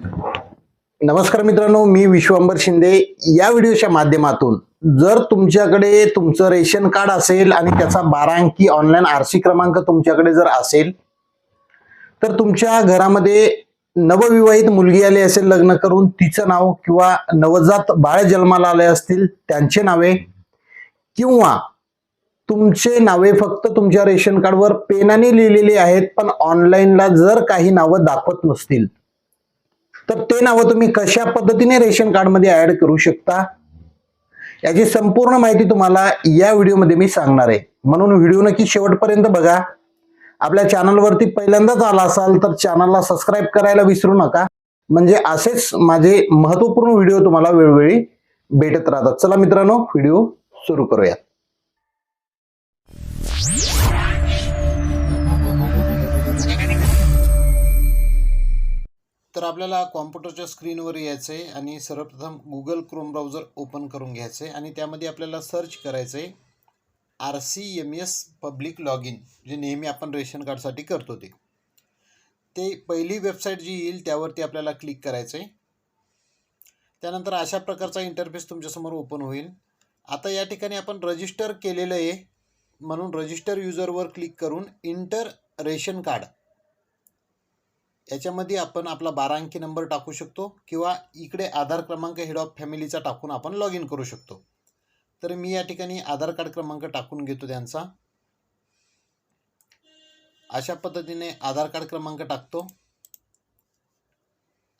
नमस्कार मित्रांनो, मी विश्वंभर शिंदे. या व्हिडिओच्या माध्यमातून जर तुमच्याकडे तुमचं रेशन कार्ड असेल आणि त्याचा 12 अंकी ऑनलाईन आरसी क्रमांक तुमच्याकडे जर असेल, तर तुमच्या घरामध्ये नवविवाहित मुलगी आली असेल लग्न करून, तिचं नाव किंवा नवजात बाळ जन्माला आले असतील त्यांचे नावे किंवा तुमचे नावे फक्त तुमच्या रेशन कार्डवर पेनाने लिहिलेली आहेत, पण ऑनलाईनला जर काही नावं दाखवत नसतील, तर ते नावं तुम्ही कशा पद्धतीने रेशन कार्ड मध्ये ऍड करू शकता याची संपूर्ण माहिती तुम्हाला या व्हिडिओमध्ये मी सांगणार आहे. म्हणून व्हिडिओ नक्की शेवटपर्यंत बघा. आपल्या चॅनलवरती पहिल्यांदाच आला असाल तर चॅनलला सबस्क्राईब करायला विसरू नका, म्हणजे असेच माझे महत्त्वपूर्ण व्हिडिओ तुम्हाला वेळोवेळी भेटत राहतात. चला मित्रांनो, व्हिडिओ सुरू करूया. तर आपल्याला कॉम्प्युटरच्या स्क्रीनवर यायचं आहे आणि सर्वप्रथम गुगल क्रोम ब्राउझर ओपन करून घ्यायचं आहे आणि त्यामध्ये आपल्याला सर्च करायचं आहे RCMS पब्लिक लॉग इन, जे नेहमी आपण रेशन कार्डसाठी करतो ते पहिली वेबसाईट जी येईल त्यावरती आपल्याला क्लिक करायचं आहे. त्यानंतर अशा प्रकारचा इंटरफेस तुमच्यासमोर ओपन होईल. आता या ठिकाणी आपण रजिस्टर केलेलं आहे म्हणून रजिस्टर युजरवर क्लिक करून इंटर रेशन कार्ड याच्यामध्ये आपण आपला 12 अंकी नंबर टाकू शकतो किंवा इकडे आधार क्रमांक हेड ऑफ फॅमिलीचा टाकून आपण लॉग इन करू शकतो. तर मी या ठिकाणी आधार कार्ड क्रमांक टाकून घेतो त्यांचा. अशा पद्धतीने आधार कार्ड क्रमांक टाकतो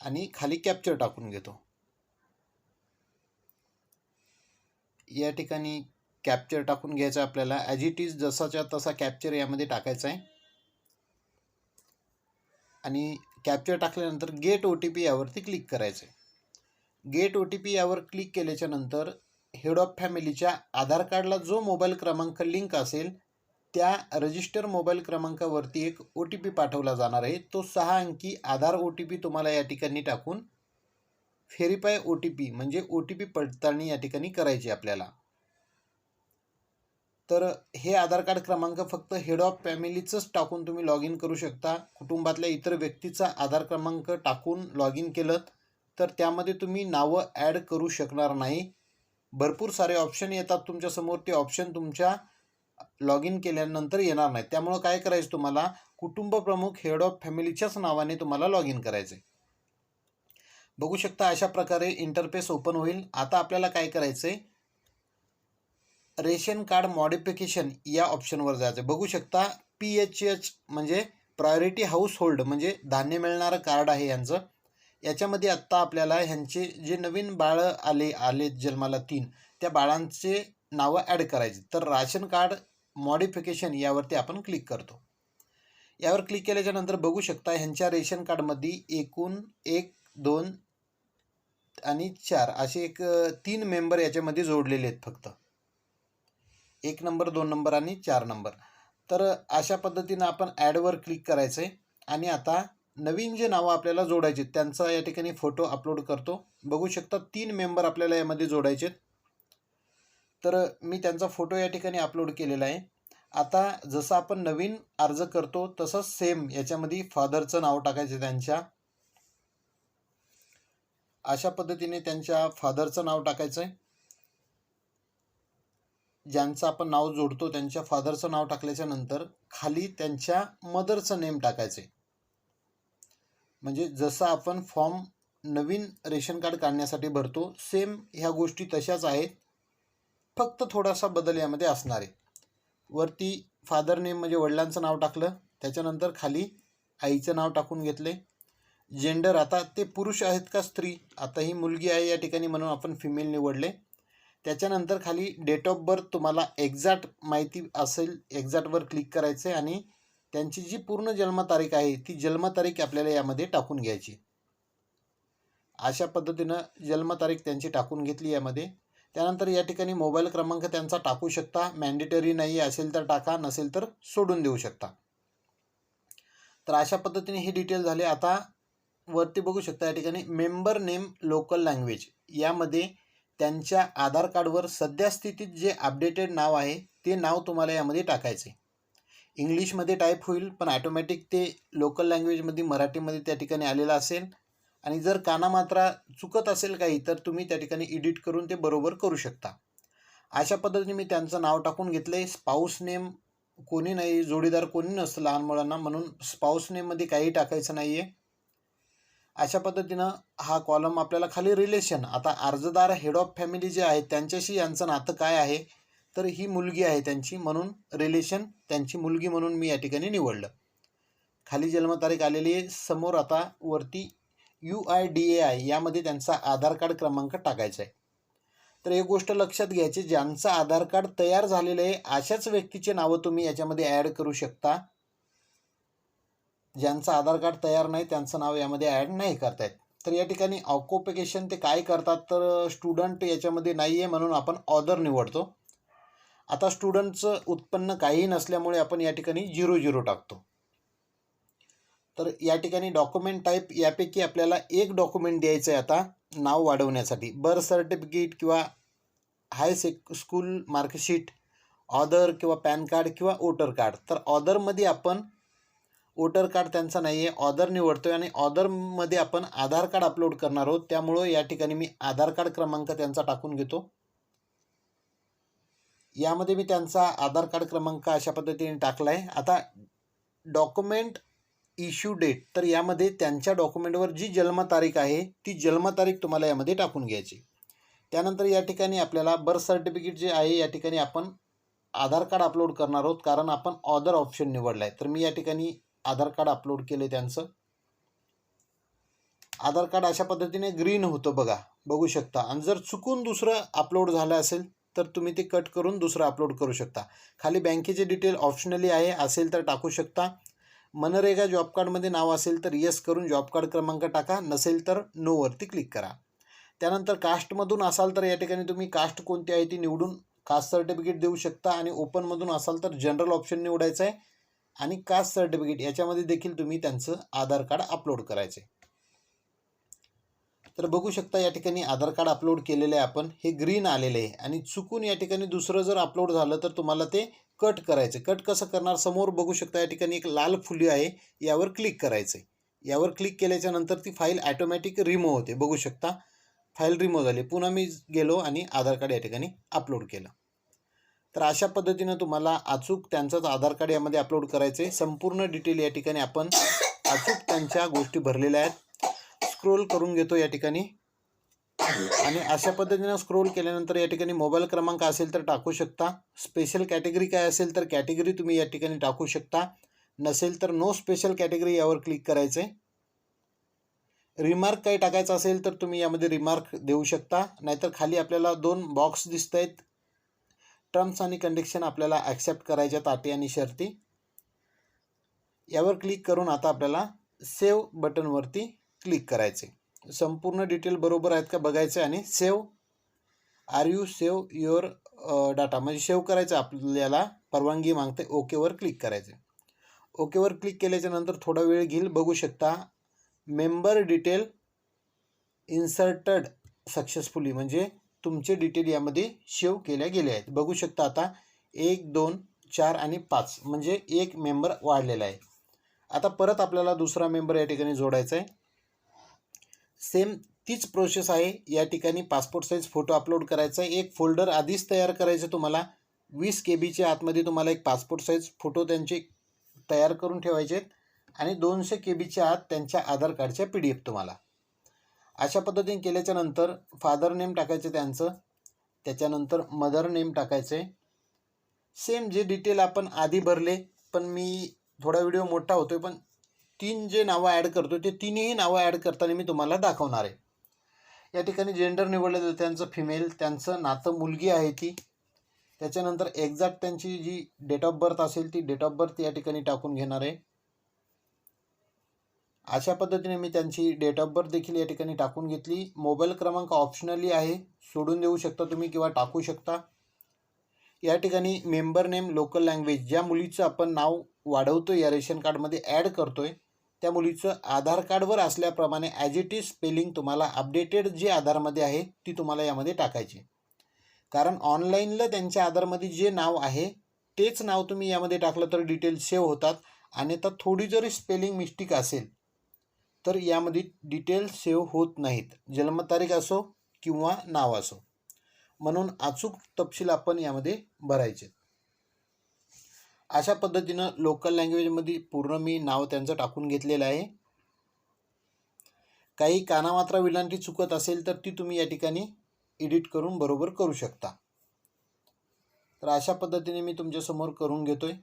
आणि खाली कॅप्चर टाकून घेतो. या ठिकाणी कॅप्चर टाकून घ्यायचा आपल्याला. ॲज इट इज जसाच्या तसा कॅप्चर यामध्ये टाकायचा आहे आणि कॅप्चर टाकल्यानंतर गेट OTP यावरती क्लिक करायचं आहे. गेट OTP यावर क्लिक केल्याच्या नंतर हेड ऑफ फॅमिलीच्या आधार कार्डला जो मोबाईल क्रमांक लिंक असेल त्या रजिस्टर मोबाईल क्रमांकावरती एक OTP पाठवला जाणार आहे. तो 6 अंकी आधार OTP तुम्हाला या ठिकाणी टाकून व्हेरीफाय OTP म्हणजे OTP पडताळणी या ठिकाणी करायची आपल्याला. तर हे आधार कार्ड क्रमांक फक्त हेड ऑफ फॅमिलीचंच टाकून तुम्ही लॉग इन करू शकता. कुटुंबातल्या इतर व्यक्तीचा आधार क्रमांक टाकून लॉग इन केलं तर त्यामध्ये तुम्ही नावं ॲड करू शकणार नाही. भरपूर सारे ऑप्शन येतात तुमच्यासमोर, ते ऑप्शन तुमच्या लॉग इन केल्यानंतर येणार नाही. त्यामुळं काय करायचं, तुम्हाला कुटुंब प्रमुख हेड ऑफ फॅमिलीच्याच नावाने तुम्हाला लॉग इन करायचं आहे. बघू शकता अशा प्रकारे इंटरफेस ओपन होईल. आता आपल्याला काय करायचं आहे, रेशन कार्ड मॉडिफिकेशन या ऑप्शनवर जायचं. बघू शकता PHH म्हणजे प्रायोरिटी हाऊस होल्ड म्हणजे धान्य मिळणारं कार्ड आहे यांचं. याच्यामध्ये आत्ता आपल्याला ह्यांचे जे नवीन बाळं आले जन्माला 3 त्या बाळांचे नावं ॲड करायची. तर राशन कार्ड मॉडिफिकेशन यावरती आपण क्लिक करतो. यावर क्लिक केल्याच्या नंतर बघू शकता ह्यांच्या रेशन कार्डमध्ये एकूण 1, 2 आणि 4 असे 3 मेंबर याच्यामध्ये जोडलेले आहेत. फक्त 1 नंबर, 2 नंबर आणि 4 नंबर. तर अशा पद्धतीनं आपण ॲडवर क्लिक करायचं आहे आणि आता नवीन जे नावं आपल्याला जोडायचे त्यांचा या ठिकाणी फोटो अपलोड करतो. बघू शकता 3 मेंबर आपल्याला यामध्ये जोडायचे. तर मी त्यांचा फोटो या ठिकाणी अपलोड केलेला आहे. आता जसं आपण नवीन अर्ज करतो तसंच सेम याच्यामध्ये फादरचं नाव टाकायचं त्यांच्या. अशा पद्धतीने त्यांच्या फादरचं नाव टाकायचं आहे. ज्यांचं आपण नाव जोडतो त्यांच्या फादरचं नाव टाकल्याच्या नंतर खाली त्यांच्या मदरचं नेम टाकायचं आहे. म्हणजे जसं आपण फॉर्म नवीन रेशन कार्ड काढण्यासाठी भरतो सेम ह्या गोष्टी तशाच आहेत, फक्त थोडासा बदल यामध्ये असणार आहे. वरती फादर नेम म्हणजे वडिलांचं नाव टाकलं, त्याच्यानंतर खाली आईचं नाव टाकून घेतले. जेंडर आता ते पुरुष आहेत का स्त्री, आता ही मुलगी आहे या ठिकाणी म्हणून आपण फिमेल निवडले. त्याच्यानंतर खाली डेट ऑफ बर्थ तुम्हाला एक्झॅक्ट माहिती असेल एक्झॅक्टवर क्लिक करायचं आहे आणि त्यांची जी पूर्ण जन्मतारीख आहे ती जन्मतारीख आपल्याला यामध्ये टाकून घ्यायची. अशा पद्धतीनं जन्मतारीख त्यांची टाकून घेतली यामध्ये. त्यानंतर या ठिकाणी मोबाईल क्रमांक त्यांचा टाकू शकता. मॅन्डेटरी नाही असेल तर टाका, नसेल तर सोडून देऊ शकता. तर अशा पद्धतीने हे डिटेल झाले. आता वरती बघू शकता या ठिकाणी मेंबर नेम लोकल लँग्वेज यामध्ये त्यांच्या आधार कार्डवर सध्या स्थितीत जे अपडेटेड नाव आहे ते नाव तुम्हाला यामध्ये टाकायचे. इंग्लिशमध्ये टाईप होईल पण ॲटोमॅटिक ते लोकल लँग्वेजमध्ये मराठीमध्ये त्या ठिकाणी आलेलं असेल. आणि जर कानामात्रा चुकत असेल काही तर तुम्ही त्या ठिकाणी एडिट करून ते बरोबर करू शकता. अशा पद्धतीने मी त्यांचं नाव टाकून घेतलंय. स्पाऊस नेम कोणी नाही, जोडीदार कोणी नसतं लहान मुलांना, म्हणून स्पाऊस नेममध्ये काही टाकायचं नाही आहे. अशा पद्धतीनं हा कॉलम आपल्याला खाली रिलेशन, आता अर्जदार हेड ऑफ फॅमिली जे आहे त्यांच्याशी यांचं नातं काय आहे, तर ही मुलगी आहे त्यांची, म्हणून रिलेशन त्यांची मुलगी म्हणून मी या ठिकाणी निवडलं. खाली जन्मतारीख आलेली आहे. समोर आता वरती UIDAI यामध्ये त्यांचा आधार कार्ड क्रमांक टाकायचा आहे. तर एक गोष्ट लक्षात घ्यायची, ज्यांचं आधार कार्ड तयार झालेलं आहे अशाच व्यक्तीचे नावं तुम्ही याच्यामध्ये ॲड करू शकता. ज्यांचं आधार कार्ड तयार नाही त्यांचं नाव यामध्ये ॲड नाही करता येत. तर या ठिकाणी ऑक्युपेशन ते काय करतात, तर स्टुडंट याच्यामध्ये नाही आहे म्हणून आपण ऑदर निवडतो. आता स्टुडंटचं उत्पन्न काहीही नसल्यामुळे आपण या ठिकाणी 00 टाकतो. तर या ठिकाणी डॉक्युमेंट टाईप यापैकी आपल्याला एक डॉक्युमेंट द्यायचं आहे आता नाव वाढवण्यासाठी. बर्थ सर्टिफिकेट किंवा स्कूल मार्कशीट, ऑदर किंवा पॅन कार्ड किंवा वोटर कार्ड. तर ऑदरमध्ये आपण वोटर कार्ड त्यांचा नाही आहे, ऑदर निवडतो आहे आणि ऑदरमध्ये आपण आधार कार्ड अपलोड करणार आहोत. त्यामुळं या ठिकाणी मी आधार कार्ड क्रमांक त्यांचा टाकून घेतो. यामध्ये मी त्यांचा आधार कार्ड क्रमांक अशा पद्धतीने टाकला आहे. आता डॉक्युमेंट इश्यू डेट, तर यामध्ये त्यांच्या डॉक्युमेंटवर जी जन्मतारीख आहे ती जन्मतारीख तुम्हाला यामध्ये टाकून घ्यायची. त्यानंतर या ठिकाणी आपल्याला बर्थ सर्टिफिकेट जे आहे या ठिकाणी आपण आधार कार्ड अपलोड करणार आहोत, कारण आपण ऑदर ऑप्शन निवडला आहे. तर मी या ठिकाणी आधार कार्ड अपलोड केले. त्यांचं आधार कार्ड अशा पद्धतीने ग्रीन होतं बघू शकता. आणि जर चुकून दुसरं अपलोड झालं असेल तर तुम्ही ते कट करून दुसरं अपलोड करू शकता. खाली बँकेचे डिटेल ऑप्शनली आहे, असेल तर टाकू शकता. मनरेगा जॉब कार्डमध्ये नाव असेल तर येस करून जॉब कार्ड क्रमांक टाका, नसेल तर नोवरती क्लिक करा. त्यानंतर कास्टमधून असाल तर या ठिकाणी तुम्ही कास्ट कोणती आहे ती निवडून कास्ट सर्टिफिकेट देऊ शकता. आणि ओपनमधून असाल तर जनरल ऑप्शन निवडायचं आहे आणि कास्ट सर्टिफिकेट याच्यामध्ये देखील तुम्ही त्यांचं आधार कार्ड अपलोड करायचं आहे. तर बघू शकता या ठिकाणी आधार कार्ड अपलोड केलेलं आहे आपण, हे ग्रीन आलेलं आहे. आणि चुकून या ठिकाणी दुसरं जर अपलोड झालं तर तुम्हाला ते कट करायचं. कट कसं करणार, समोर बघू शकता या ठिकाणी एक लाल फुली आहे, यावर क्लिक करायचं आहे. यावर क्लिक केल्याच्या नंतर ती फाईल ॲटोमॅटिक रिमूव्ह होते. बघू शकता फाईल रिमूव्ह झाली. पुन्हा मी गेलो आणि आधार कार्ड या ठिकाणी अपलोड केलं. तर अशा पद्धतीनं तुम्हाला अचूक त्यांचंच आधार कार्ड यामध्ये अपलोड करायचं आहे. संपूर्ण डिटेल या ठिकाणी आपण अचूक त्यांच्या गोष्टी भरलेल्या आहेत. स्क्रोल करून घेतो या ठिकाणी आणि अशा पद्धतीनं स्क्रोल केल्यानंतर या ठिकाणी मोबाईल क्रमांक असेल तर टाकू शकता. स्पेशल कॅटेगरी काय असेल तर कॅटेगरी तुम्ही या ठिकाणी टाकू शकता. नसेल तर नो स्पेशल कॅटेगरी यावर क्लिक करायचं आहे. रिमार्क काही टाकायचं असेल तर तुम्ही यामध्ये रिमार्क देऊ शकता. नाहीतर खाली आपल्याला 2 बॉक्स दिसत आहेत, टर्म्स आणि कंडिशन आपल्याला ॲक्सेप्ट करायच्यात, अटी आणि शर्ती. यावर क्लिक करून आता आपल्याला सेव्ह बटनवरती क्लिक करायचे. संपूर्ण डिटेल बरोबर आहेत का बघायचं आणि save are you save your data म्हणजे सेव्ह करायचं आपल्याला परवानगी मागते. ओकेवर क्लिक करायचं. ओकेवर क्लिक केल्याच्या नंतर थोडा वेळ घेईल. बघू शकता मेंबर डिटेल इन्सर्टेड सक्सेसफुली, म्हणजे तुमचे डिटेल यामध्ये सेव्ह केल्या गेले आहेत. बघू शकता आता 1, 2, 4 आणि 5 म्हणजे एक मेंबर वाढलेला आहे. आता परत आपल्याला दुसरा मेंबर या ठिकाणी जोडायचा आहे. सेम तीच प्रोसेस आहे. या ठिकाणी पासपोर्ट साईज फोटो अपलोड करायचा आहे. एक फोल्डर आधीच तयार करायचं तुम्हाला. 20 KB आतमध्ये तुम्हाला एक पासपोर्ट साईज फोटो त्यांचे तयार करून ठेवायचे आहेत आणि 200 KB आत त्यांच्या आधार कार्डच्या PDF तुम्हाला. अशा पद्धतीने केल्याच्या नंतर फादर नेम टाकायचं त्यांचं, त्याच्यानंतर मदर नेम टाकायचं आहे. सेम जे डिटेल आपण आधी भरले, पण मी थोडा व्हिडिओ मोठा होतोय, पण 3 जे नावं ॲड करतो ते तिन्ही नावं ॲड करताना मी तुम्हाला दाखवणार आहे. या ठिकाणी जेंडर निवडलेलं त्यांचं फिमेल, त्यांचं नातं मुलगी आहे ती. त्याच्यानंतर एक्झॅक्ट त्यांची जी डेट ऑफ बर्थ असेल ती डेट ऑफ बर्थ या ठिकाणी टाकून घेणार आहे. अशा पद्धतीने मी त्यांची डेट ऑफ बर्थ देखील या ठिकाणी टाकून घेतली. मोबाईल क्रमांक ऑप्शनली आहे, सोडून देऊ शकता तुम्ही किंवा टाकू शकता. या ठिकाणी मेंबर नेम लोकल लँग्वेज, ज्या मुलीचं आपण नाव वाढवतो या रेशन कार्डमध्ये ॲड करतोय त्या मुलीचं आधार कार्डवर असल्याप्रमाणे ॲज इट इज स्पेलिंग तुम्हाला अपडेटेड जे आधारमध्ये आहे ती तुम्हाला यामध्ये टाकायची. कारण ऑनलाईनला त्यांच्या आधारमध्ये जे नाव आहे तेच नाव तुम्ही यामध्ये टाकलं तर डिटेल्स सेव्ह होतात. आणि तर थोडी जरी स्पेलिंग मिस्टेक असेल तर यामध्ये डिटेल सेव्ह होत नाहीत, जन्मतारीख असो किंवा नाव असो. म्हणून अचूक तपशील आपण यामध्ये भरायचे. अशा पद्धतीनं लोकल लँग्वेजमध्ये पूर्ण मी नाव त्यांचं टाकून घेतलेलं आहे. काही कानामात्रा विलांटी चुकत असेल तर ती तुम्ही या ठिकाणी एडिट करून बरोबर करू शकता. तर अशा पद्धतीने मी तुमच्यासमोर करून घेतोय.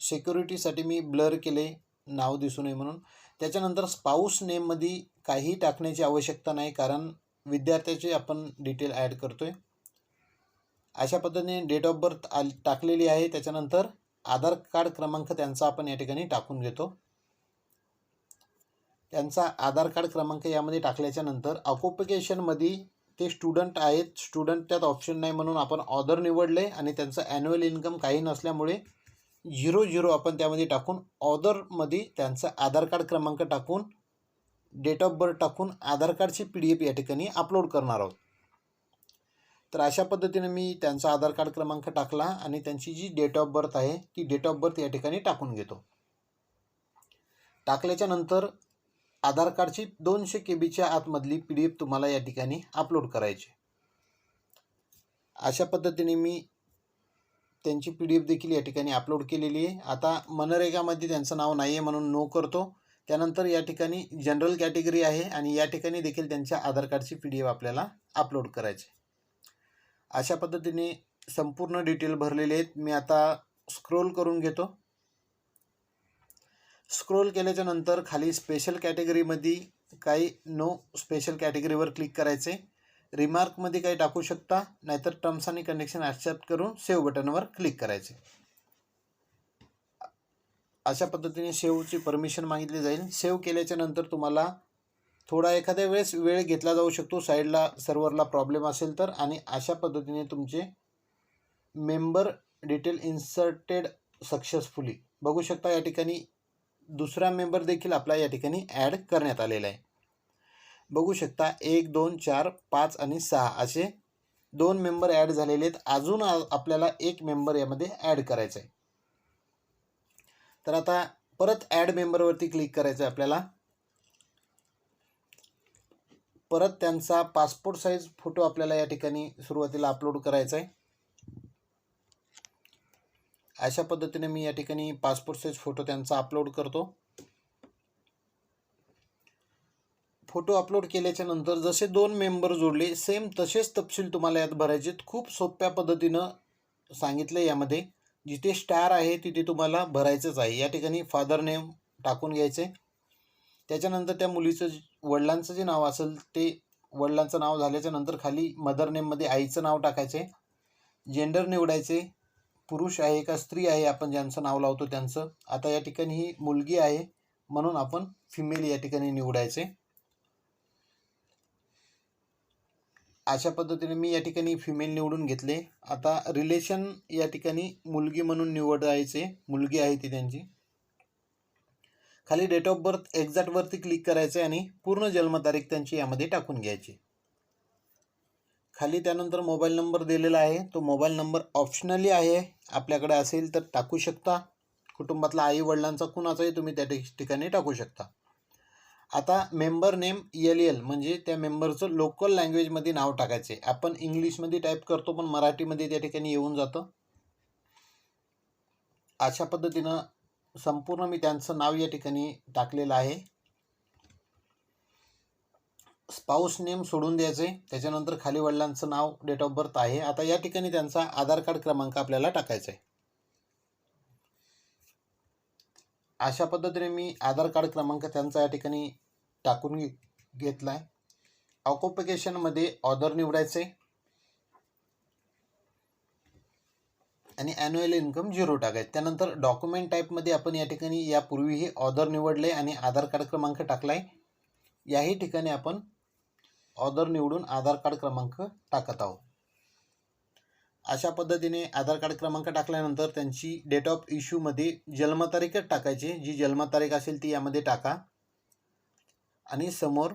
सिक्युरिटीसाठी मी ब्लर केले, नाव दिसू नये म्हणून. त्याच्यानंतर स्पाऊस नेममध्ये काही टाकण्याची आवश्यकता नाही, कारण विद्यार्थ्याचे आपण डिटेल ॲड करतोय. अशा पद्धतीने डेट ऑफ बर्थ टाकलेली आहे. त्याच्यानंतर आधार कार्ड क्रमांक त्यांचा आपण या ठिकाणी टाकून घेतो. त्यांचा आधार कार्ड क्रमांक यामध्ये टाकल्याच्या नंतर ऑक्युपेशनमध्ये ते स्टुडंट आहेत. स्टुडंट त्यात ऑप्शन नाही म्हणून आपण ऑदर निवडले आणि त्यांचं ॲन्युअल इन्कम काही नसल्यामुळे 00 आपण त्यामध्ये टाकून ऑदरमध्ये त्यांचा आधार कार्ड क्रमांक टाकून डेट ऑफ बर्थ टाकून आधार कार्डची PDF या ठिकाणी अपलोड करणार आहोत. तर अशा पद्धतीने मी त्यांचा आधार कार्ड क्रमांक टाकला आणि त्यांची जी डेट ऑफ बर्थ आहे ती डेट ऑफ बर्थ या ठिकाणी टाकून घेतो. टाकल्याच्या नंतर आधार कार्डची 200 KB आतमधली PDF तुम्हाला या ठिकाणी अपलोड करायची. अशा पद्धतीने मी त्यांची PDF देखील या ठिकाणी अपलोड केलेली आहे. आता मनरेगामध्ये त्यांचं नाव नाही आहे म्हणून नो करतो. त्यानंतर या ठिकाणी जनरल कॅटेगरी आहे आणि या ठिकाणी देखील त्यांच्या आधार कार्डची PDF आपल्याला अपलोड करायची. अशा पद्धतीने संपूर्ण डिटेल भरलेले आहेत. मी आता स्क्रोल करून घेतो. स्क्रोल केल्याच्या नंतर खाली स्पेशल कॅटेगरीमध्ये काही नो स्पेशल कॅटेगरीवर क्लिक करायचे. रिमार्कमध्ये काही टाकू शकता, नाहीतर टर्म्स आणि कंडिशन ॲक्सेप्ट करून सेव्ह बटनवर क्लिक करायचे. अशा पद्धतीने सेव्हची परमिशन मागितली जाईल. सेव्ह केल्याच्या नंतर तुम्हाला थोडा एखाद्या वेळेस वेळ घेतला जाऊ शकतो, साईडला सर्व्हरला प्रॉब्लेम असेल तर. आणि अशा पद्धतीने तुमचे मेंबर डिटेल इन्सर्टेड सक्सेसफुली बघू शकता. या ठिकाणी दुसरा मेंबर देखील आपला या ठिकाणी ॲड करण्यात आलेला आहे. बघू शकता 1, 2, 4, 5 आणि 6 असे 2 मेंबर ॲड झालेले आहेत. अजून आपल्याला एक मेंबर यामध्ये ॲड करायचा आहे. तर आता परत ॲड मेंबरवरती क्लिक करायचं आहे आपल्याला. परत त्यांचा पासपोर्ट साईज फोटो आपल्याला या ठिकाणी सुरुवातीला अपलोड करायचा आहे. अशा पद्धतीने मी या ठिकाणी पासपोर्ट साईज फोटो त्यांचा अपलोड करतो. फोटो अपलोड केल्याच्या नंतर जसे 2 मेंबर जोडले सेम तसेच तपशील तुम्हाला यात भरायचे. खूप सोप्या पद्धतीनं सांगितलं. यामध्ये जिथे स्टार आहे तिथे तुम्हाला भरायचंच आहे. या ठिकाणी फादर नेम टाकून घ्यायचे. त्याच्यानंतर त्या मुलीचं वडिलांचं जे नाव असेल ते वडिलांचं नाव झाल्याच्या नंतर खाली मदर नेममध्ये आईचं नाव टाकायचे. जेंडर निवडायचे, पुरुष आहे का स्त्री आहे आपण ज्यांचं नाव लावतो त्यांचं. आता या ठिकाणी ही मुलगी आहे म्हणून आपण फिमेल या ठिकाणी निवडायचे. अशा पद्धतीने मी या ठिकाणी फिमेल निवडून घेतले. आता रिलेशन या ठिकाणी मुलगी म्हणून निवडायचे, मुलगी आहे ती त्यांची. खाली डेट ऑफ बर्थ एक्झॅक्टवरती क्लिक करायचे आणि पूर्ण जन्मतारीख त्यांची यामध्ये टाकून घ्यायची. खाली त्यानंतर मोबाईल नंबर दिलेला आहे. तो मोबाईल नंबर ऑप्शनली आहे, आपल्याकडे असेल तर टाकू शकता. कुटुंबातला आई वडिलांचा कुणाचाही तुम्ही त्या ठिकाणी टाकू शकता. आता मेंबर नेम LL म्हणजे त्या मेंबरचं लोकल लँग्वेजमध्ये नाव टाकायचे. आपण इंग्लिशमध्ये टाईप करतो पण मराठीमध्ये त्या ठिकाणी येऊन जातं. अशा पद्धतीनं संपूर्ण मी त्यांचं नाव या ठिकाणी टाकलेलं आहे. स्पाऊस नेम सोडून द्यायचे. त्याच्यानंतर खाली वडिलांचं नाव, डेट ऑफ बर्थ आहे. आता या ठिकाणी त्यांचा आधार कार्ड क्रमांक आपल्याला टाकायचा आहे. अशा पद्धतीने मी आधार कार्ड क्रमांक त्यांचा या ठिकाणी टाकून घेतला आहे. ऑक्युपेशनमध्ये ऑदर निवडायचे आणि ॲन्युअल इन्कम 0 टाकायचे. त्यानंतर डॉक्युमेंट टाईपमध्ये आपण या ठिकाणी यापूर्वीही ऑदर निवडले आणि आधार कार्ड क्रमांक टाकला आहे. याही ठिकाणी आपण ऑदर निवडून आधार कार्ड क्रमांक टाकत आहोत. अशा पद्धतीने आधार कार्ड क्रमांक टाकल्यानंतर त्यांची डेट ऑफ इश्यूमध्ये जन्मतारीखच टाकायची. जी जन्मतारीख असेल ती यामध्ये टाका आणि समोर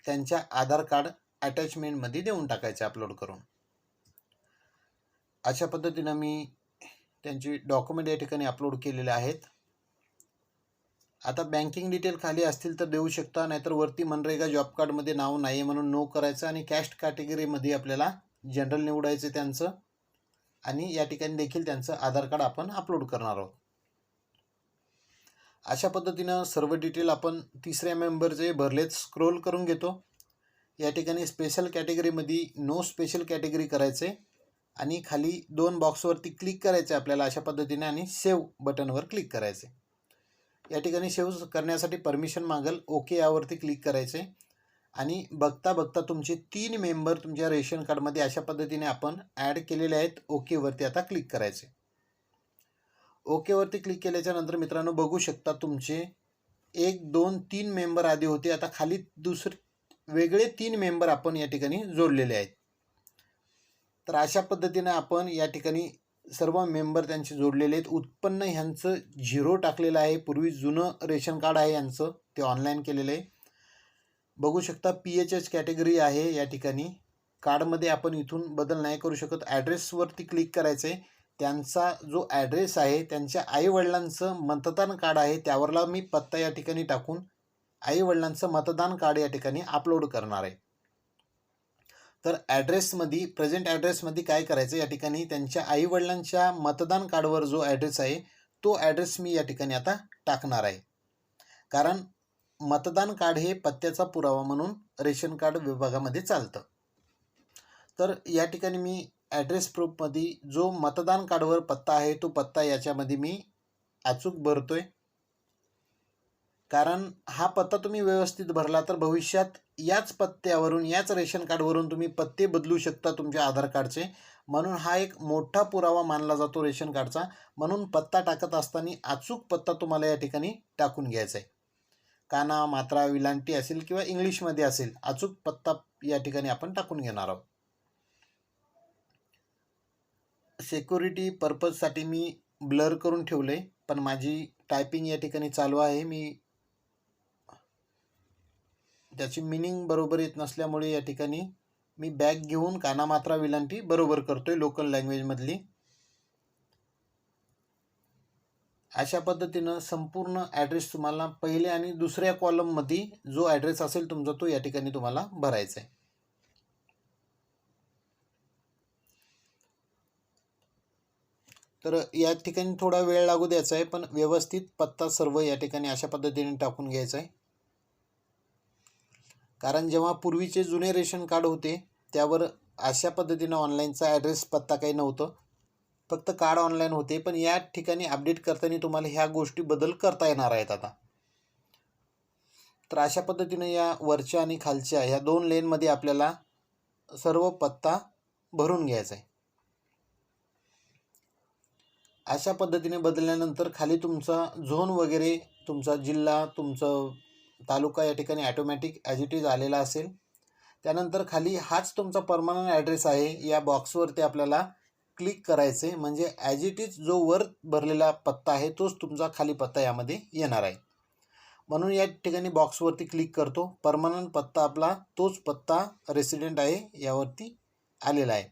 त्यांच्या आधार कार्ड अटॅचमेंटमध्ये देऊन टाकायचे अपलोड करून. अशा पद्धतीनं मी त्यांची डॉक्युमेंट या ठिकाणी अपलोड केलेले आहेत. आता बँकिंग डिटेल खाली असतील तर देऊ शकता, नाहीतर वरती मनरेगा जॉब कार्डमध्ये नाव नाही म्हणून नो करायचं आणि कॅस्ट कॅटेगरीमध्ये आपल्याला जनरल निवडायचं त्यांचं, आणि या ठिकाणी देखील त्यांचं आधार कार्ड आपण अपलोड करणार आहोत. अशा पद्धतीनं सर्व डिटेल आपण तिसऱ्या मेंबरचे भरलेत. स्क्रोल करून घेतो. या ठिकाणी स्पेशल कॅटेगरीमध्ये नो स्पेशल कॅटेगरी करायचे आणि खाली 2 बॉक्सवरती क्लिक करायचे आपल्याला अशा पद्धतीने आणि सेव्ह बटनवर क्लिक करायचे. या ठिकाणी सेव्ह करण्यासाठी परमिशन मागेल. ओके यावरती क्लिक करायचे आणि बघता बघता तुमचे 3 मेंबर तुमच्या रेशन कार्डमध्ये अशा पद्धतीने आपण ॲड केलेले आहेत. ओकेवरती आता क्लिक करायचे. ओकेवरती क्लिक केल्याच्या नंतर मित्रांनो बघू शकता तुमचे 1, 2, 3 मेंबर आधी होते. आता खाली दुसरे वेगळे 3 मेंबर आपण या ठिकाणी जोडलेले आहेत. तर अशा पद्धतीने आपण या ठिकाणी सर्व मेंबर त्यांचे जोडलेले आहेत. उत्पन्न ह्यांचं 0 टाकलेलं आहे. पूर्वी जुनं रेशन कार्ड आहे यांचं, ते ऑनलाईन केलेलं आहे. बघू शकता PHH कॅटेगरी आहे या ठिकाणी. कार्डमध्ये आपण इथून बदल नाही करू शकत. ॲड्रेसवरती क्लिक करायचं आहे. त्यांचा जो ॲड्रेस आहे त्यांच्या आईवडिलांचं मतदान कार्ड आहे त्यावरला मी पत्ता या ठिकाणी टाकून आईवडिलांचं मतदान कार्ड या ठिकाणी अपलोड करणार आहे. तर ॲड्रेसमध्ये प्रेझेंट ॲड्रेसमध्ये काय करायचं, या ठिकाणी त्यांच्या आईवडिलांच्या मतदान कार्डवर जो ॲड्रेस आहे तो ॲड्रेस मी या ठिकाणी आता टाकणार आहे. कारण मतदान कार्ड हे पत्त्याचा पुरावा म्हणून रेशन कार्ड विभागामध्ये चालतं. तर या ठिकाणी मी ॲड्रेस प्रूफमध्ये जो मतदान कार्डवर पत्ता आहे तो पत्ता याच्यामध्ये मी अचूक भरतोय. कारण हा पत्ता तुम्ही व्यवस्थित भरला तर भविष्यात याच पत्त्यावरून याच रेशन कार्डवरून तुम्ही पत्ते बदलू शकता तुमच्या आधार कार्डचे. म्हणून हा एक मोठा पुरावा मानला जातो रेशन कार्डचा. म्हणून पत्ता टाकत असताना अचूक पत्ता तुम्हाला या ठिकाणी टाकून घ्यायचा आहे. काना मात्रा विलांटी असेल किंवा इंग्लिशमध्ये असेल, अचूक पत्ता या ठिकाणी आपण टाकून घेणार आहोत. सिक्युरिटी पर्पजसाठी मी ब्लर करून ठेवले, पण माझी टायपिंग या ठिकाणी चालू आहे. मी त्याची मिनिंग बरोबर येत नसल्यामुळे या ठिकाणी मी बॅक घेऊन कानामात्रा विलांटी बरोबर करतोय लोकल लँग्वेजमधली. अशा पद्धतीनं संपूर्ण ॲड्रेस तुम्हाला पहिल्या आणि दुसऱ्या कॉलममध्ये जो ॲड्रेस असेल तुमचा तो या ठिकाणी तुम्हाला भरायचा आहे. तर या ठिकाणी थोडा वेळ लागू द्यायचा आहे, पण व्यवस्थित पत्ता सर्व या ठिकाणी अशा पद्धतीने टाकून घ्यायचा आहे. कारण जेव्हा पूर्वीचे जुने रेशन कार्ड होते त्यावर अशा पद्धतीनं ऑनलाईनचा ॲड्रेस पत्ता काही नव्हतं, फक्त कार्ड ऑनलाईन होते. पण या ठिकाणी अपडेट करताना तुम्हाला ह्या गोष्टी बदल करता येणार आहेत आता. तर अशा पद्धतीनं या वरच्या आणि खालच्या ह्या 2 लेनमध्ये आपल्याला सर्व पत्ता भरून घ्यायचा आहे. अशा पद्धतीने बदलल्यानंतर खाली तुमचा झोन वगैरे, तुमचा जिल्हा, तुमचं तालुका या ठिकाणी ॲटोमॅटिक ॲज इट इज आलेला असेल. त्यानंतर खाली हाच तुमचा परमनंट ॲड्रेस आहे या बॉक्सवरती आपल्याला क्लिक करायचे. म्हणजे ॲज इट इज जो वर भरलेला पत्ता आहे तोच तुमचा खाली पत्ता यामध्ये येणार आहे. म्हणून या ठिकाणी बॉक्सवरती क्लिक करतो. परमनंट पत्ता आपला तोच पत्ता रेसिडेंट आहे यावरती आलेला आहे.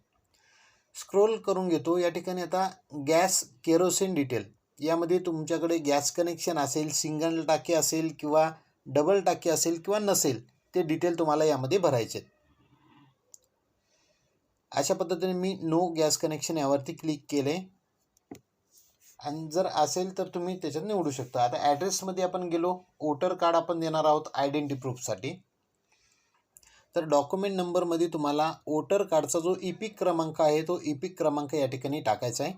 स्क्रोल करून घेतो. या ठिकाणी आता गॅस केरोसिन डिटेल यामध्ये तुमच्याकडे गॅस कनेक्शन असेल, सिंगल टाकी असेल किंवा डबल टाकी असेल किंवा नसेल, ते डिटेल तुम्हाला यामध्ये भरायचे आहेत. अशा पद्धतीने मी नो गॅस कनेक्शन यावरती क्लिक केले आणि जर असेल तर तुम्ही त्याच्यात निवडू शकता. आता ॲड्रेसमध्ये आपण गेलो. वोटर कार्ड आपण देणार आहोत आयडेंटिटी प्रूफसाठी. तर डॉक्युमेंट नंबरमध्ये तुम्हाला वोटर कार्डचा जो इपिक क्रमांक आहे तो इपिक क्रमांक या ठिकाणी टाकायचा आहे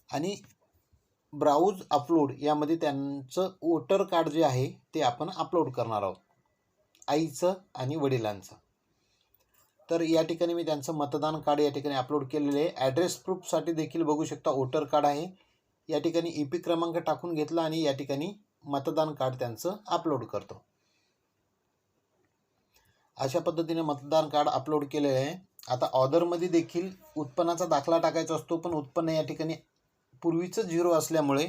आणि ब्राउज अपलोड यामध्ये त्यांचं वोटर कार्ड जे आहे ते आपण अपलोड करणार आहोत, आईचं आणि वडिलांचं. तर या ठिकाणी मी त्यांचं मतदान कार्ड या ठिकाणी अपलोड केलेलं आहे. ॲड्रेस प्रूफसाठी देखील बघू शकता वोटर कार्ड आहे. या ठिकाणी इपिक क्रमांक टाकून घेतला आणि या ठिकाणी मतदान कार्ड त्यांचं अपलोड करतो. अशा पद्धतीने मतदान कार्ड अपलोड केलेलं आहे. आता ऑर्डरमध्ये देखील उत्पन्नाचा दाखला टाकायचा असतो, पण उत्पन्न या ठिकाणी पूर्वीचं 0 असल्यामुळे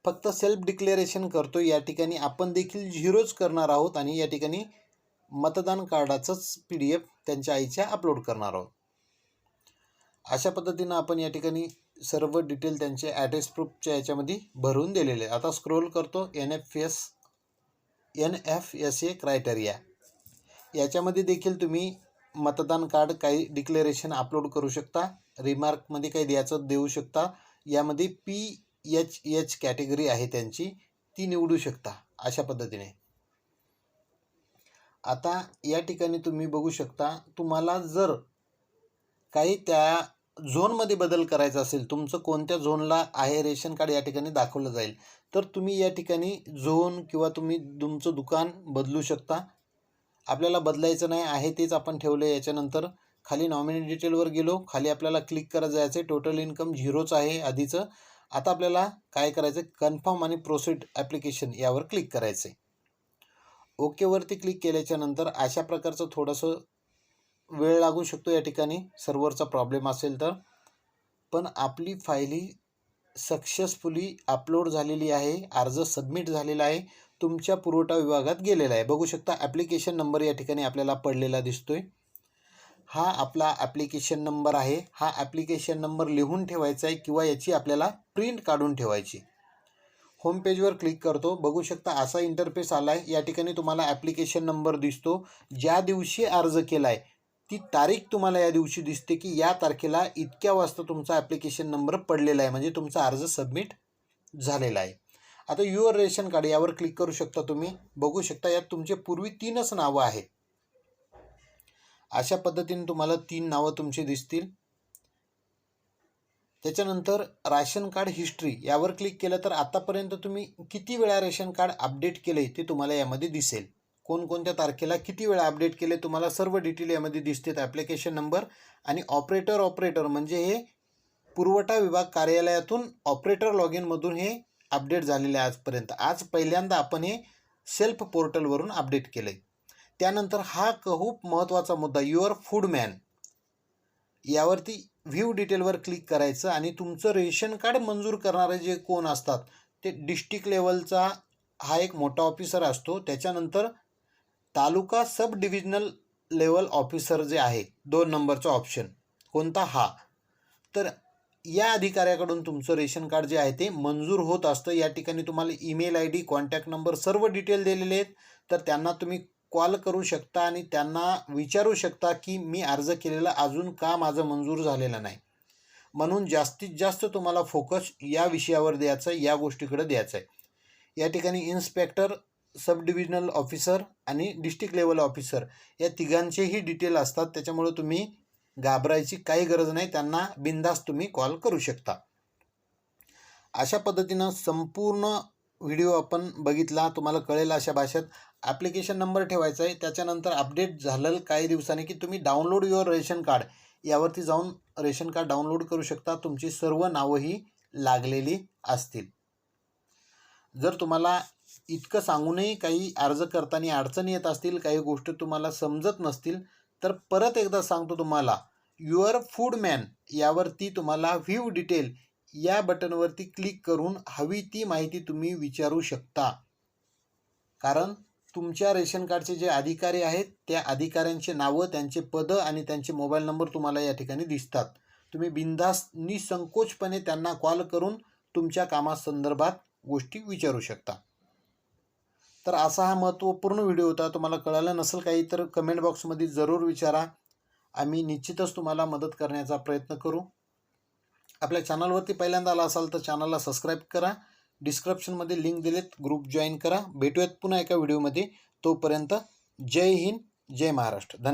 फक्त सेल्फ डिक्लेरेशन करतो. या ठिकाणी आपण देखील 0च करणार आहोत आणि या ठिकाणी मतदान कार्डाचंच PDF त्यांच्या आईच्या अपलोड करणार आहोत. अशा पद्धतीनं आपण या ठिकाणी सर्व डिटेल त्यांचे ॲड्रेस प्रूफच्या याच्यामध्ये भरून दिलेले. आता स्क्रोल करतो NFSA क्रायटेरिया. याच्यामध्ये देखील तुम्ही मतदान कार्ड काही डिक्लेरेशन अपलोड करू शकता. रिमार्कमध्ये काही द्यायचं देऊ शकता. यामध्ये PHH कॅटेगरी आहे त्यांची, ती निवडू शकता अशा पद्धतीने. आता या ठिकाणी तुम्ही बघू शकता, तुम्हाला जर काही त्या झोनमध्ये बदल करायचा असेल, तुमचं कोणत्या झोनला आहे रेशन कार्ड या ठिकाणी दाखवलं जाईल, तर तुम्ही या ठिकाणी झोन किंवा तुम्ही तुमचं दुकान बदलू शकता. आपल्याला बदलायचं नाही आहे तेच आपण ठेवलं. याच्यानंतर खाली नॉमिनी डिटेलवर गेलो, खाली आपल्याला क्लिक करायचं जायचं आहे. टोटल इन्कम 0च आहे आधीचं. आता आपल्याला काय करायचं आहे, कन्फर्म आणि प्रोसीड ॲप्लिकेशन यावर क्लिक करायचं आहे. ओकेवरती क्लिक केल्याच्यानंतर अशा प्रकारचं थोडंसं वेळ लागू शकतो या ठिकाणी, सर्व्हरचा प्रॉब्लेम असेल तर. पण आपली फाईल ही सक्सेसफुली अपलोड झालेली आहे. अर्ज सबमिट झालेला आहे, तुमच्या पुरवठा विभागात गेलेला आहे. बघू शकता ॲप्लिकेशन नंबर या ठिकाणी आपल्याला पडलेला दिसतोय. हा आपला ॲप्लिकेशन नंबर आहे. हा ॲप्लिकेशन नंबर लिहून ठेवायचा आहे किंवा याची आपल्याला प्रिंट काढून ठेवायची. होम पेजवर क्लिक करतो. बघू शकता असा इंटरफेस आला आहे. या ठिकाणी तुम्हाला ॲप्लिकेशन नंबर दिसतो. ज्या दिवशी अर्ज केला आहे ती तारीख तुम्हाला या दिवशी दिसते की या तारखेला इतक्या वाजता तुमचा ॲप्लिकेशन नंबर पडलेला आहे, म्हणजे तुमचा अर्ज सबमिट झालेला आहे. आता युअर रेशन कार्ड यावर क्लिक करू शकता तुम्ही. बघू शकता यात तुमचे पूर्वी 3च नावं आहेत. अशा पद्धतीने तुम्हाला 3 नावं तुमची दिसतील. त्याच्यानंतर राशन कार्ड हिस्ट्री यावर क्लिक केलं तर आतापर्यंत तुम्ही किती वेळा रेशन कार्ड अपडेट केले ते तुम्हाला यामध्ये दिसेल. कोणकोणत्या तारखेला किती वेळा अपडेट केले तुम्हाला सर्व डिटेल यामध्ये दिसतात. ॲप्लिकेशन नंबर आणि ऑपरेटर म्हणजे हे पुरवठा विभाग कार्यालयातून ऑपरेटर लॉग इनमधून हे अपडेट झालेले आहे आजपर्यंत. आज पहिल्यांदा आपण हे सेल्फ पोर्टलवरून अपडेट केलं आहे. त्यानंतर हा खूप महत्त्वाचा मुद्दा, युअर फूडमॅन यावरती व्ह्यू डिटेलवर क्लिक करायचं आणि तुमचं रेशन कार्ड मंजूर करणारे जे कोण असतात ते डिस्ट्रिक्ट लेवलचा हा एक मोठा ऑफिसर असतो. त्याच्यानंतर तालुका सब डिव्हिजनल लेवल ऑफिसर जे आहे 2 नंबरचा ऑप्शन कोणता, हा. तर या अधिकाऱ्याकडून तुमचं रेशन कार्ड जे आहे ते मंजूर होत असतं. या ठिकाणी तुम्हाला ईमेल ID, कॉन्टॅक्ट नंबर सर्व डिटेल दिलेले आहेत. तर त्यांना तुम्ही कॉल करू शकता आणि त्यांना विचारू शकता की मी अर्ज केलेला अजून का माझं मंजूर झालेलं नाही. म्हणून जास्तीत जास्त तुम्हाला फोकस या विषयावर द्यायचा आहे, या गोष्टीकडे द्यायचा आहे. या ठिकाणी इन्स्पेक्टर, सब डिव्हिजनल ऑफिसर आणि डिस्ट्रिक्ट लेवल ऑफिसर या तिघांचेही डिटेल असतात. त्याच्यामुळे तुम्ही घाबरायची काही गरज नाही, त्यांना बिनधास्त तुम्ही कॉल करू शकता. अशा पद्धतीनं संपूर्ण व्हिडिओ आपण बघितला, तुम्हाला कळेल अशा भाषेत. ॲप्लिकेशन नंबर ठेवायचा आहे. त्याच्यानंतर अपडेट झालं काही दिवसांनी की तुम्ही डाउनलोड युअर रेशन कार्ड यावरती जाऊन रेशन कार्ड डाउनलोड करू शकता. तुमची सर्व नावंही लागलेली असतील. जर तुम्हाला इतकं सांगूनही काही अर्ज करताना अडचणी येत असतील, काही गोष्टी तुम्हाला समजत नसतील, तर परत एकदा सांगतो तुम्हाला, युअर फूडमॅन यावरती तुम्हाला व्ह्यू डिटेल या बटनवरती क्लिक करून हवी ती माहिती तुम्ही विचारू शकता. कारण तुमच्या रेशन कार्डचे जे अधिकारी आहेत त्या अधिकाऱ्यांचे नावं, त्यांचे पदं आणि त्यांचे मोबाईल नंबर तुम्हाला या ठिकाणी दिसतात. तुम्ही बिनधास्त निसंकोचपणे त्यांना कॉल करून तुमच्या कामासंदर्भात गोष्टी विचारू शकता. तर असा हा महत्त्वपूर्ण व्हिडिओ होता. तुम्हाला कळालं नसेल काही तर कमेंट बॉक्समध्ये जरूर विचारा. आम्ही निश्चितच तुम्हाला मदत करण्याचा प्रयत्न करू. आपल्या चॅनलवरती पहिल्यांदा आला असाल तर चॅनलला सबस्क्राईब करा. डिस्क्रिप्शनमध्ये लिंक दिलेत, ग्रुप जॉईन करा. भेटूयात पुन्हा एका व्हिडिओमध्ये. तोपर्यंत जय हिंद, जय महाराष्ट्र. धन्यवाद.